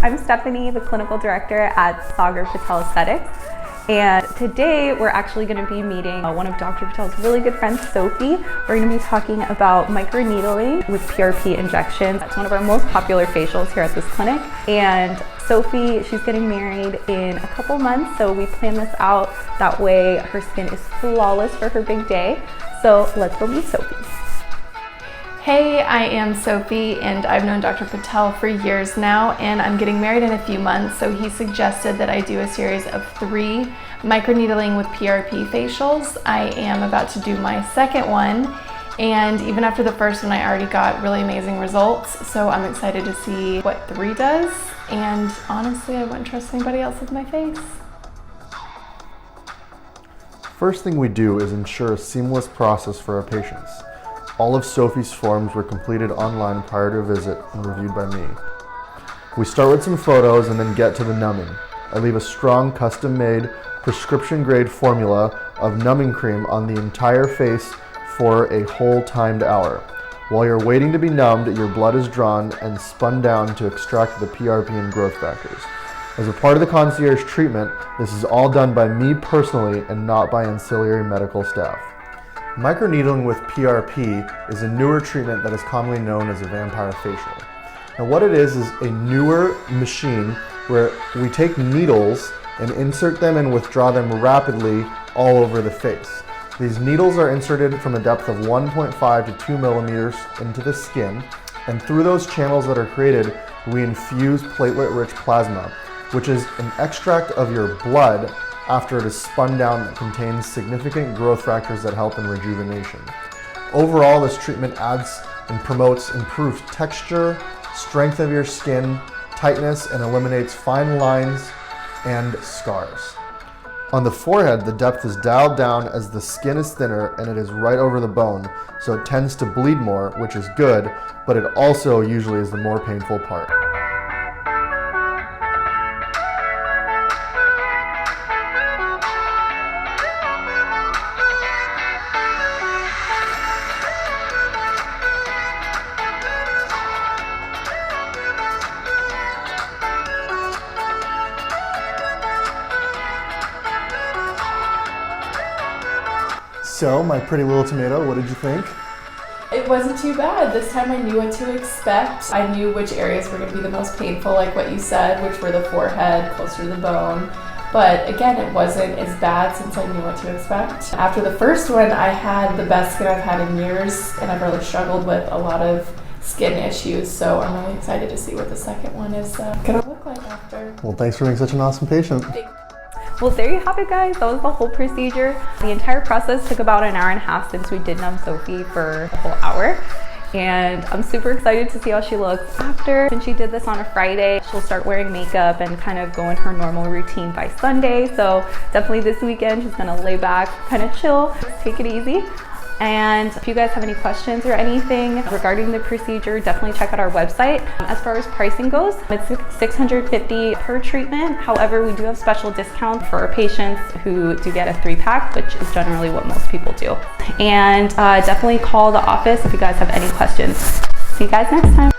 I'm Stephanie, the clinical director at Patel Aesthetics. And today we're actually going to be meeting one of Dr. Patel's really good friends, Sophie. We're going to be talking about microneedling with PRP injections. It's one of our most popular facials here at this clinic. And Sophie, she's getting married in a couple months, so we planned this out. That way her skin is flawless for her big day. So let's go meet Sophie. Hey, I am Sophie and I've known Dr. Patel for years now, and I'm getting married in a few months, so he suggested that I do a series of 3 microneedling with PRP facials. I am about to do my second one, and even after the first one I already got really amazing results, so I'm excited to see what 3 does, and honestly I wouldn't trust anybody else with my face. First thing we do is ensure a seamless process for our patients. All of Sophie's forms were completed online prior to a visit and reviewed by me. We start with some photos and then get to the numbing. I leave a strong custom-made prescription-grade formula of numbing cream on the entire face for a whole timed hour. While you're waiting to be numbed, your blood is drawn and spun down to extract the PRP and growth factors. As a part of the concierge treatment, this is all done by me personally and not by ancillary medical staff. Microneedling with PRP is a newer treatment that is commonly known as a vampire facial. Now what it is a newer machine where we take needles and insert them and withdraw them rapidly all over the face. These needles are inserted from a depth of 1.5 to 2 millimeters into the skin, and through those channels that are created, we infuse platelet-rich plasma, which is an extract of your blood after it is spun down that contains significant growth factors that help in rejuvenation. Overall, this treatment adds and promotes improved texture, strength of your skin, tightness, and eliminates fine lines and scars. On the forehead, the depth is dialed down as the skin is thinner and it is right over the bone, so it tends to bleed more, which is good, but it also usually is the more painful part. So, my pretty little tomato, what did you think? It wasn't too bad. This time I knew what to expect. I knew which areas were going to be the most painful, like what you said, which were the forehead, closer to the bone. But again, it wasn't as bad since I knew what to expect. After the first one, I had the best skin I've had in years, and I've really struggled with a lot of skin issues, so I'm really excited to see what the second one is going to look like after. Well, thanks for being such an awesome patient. Well, there you have it, guys. That was the whole procedure. The entire process took about an hour and a half since we did numb Sophie for a whole hour. And I'm super excited to see how she looks after. Since she did this on a Friday, she'll start wearing makeup and kind of go in her normal routine by Sunday. So definitely this weekend, she's gonna lay back, kind of chill, take it easy. And if you guys have any questions or anything regarding the procedure, definitely check out our website. As far as pricing goes, it's $650 per treatment. However, we do have special discounts for our patients who do get a 3-pack, which is generally what most people do. And definitely call the office if you guys have any questions. See you guys next time.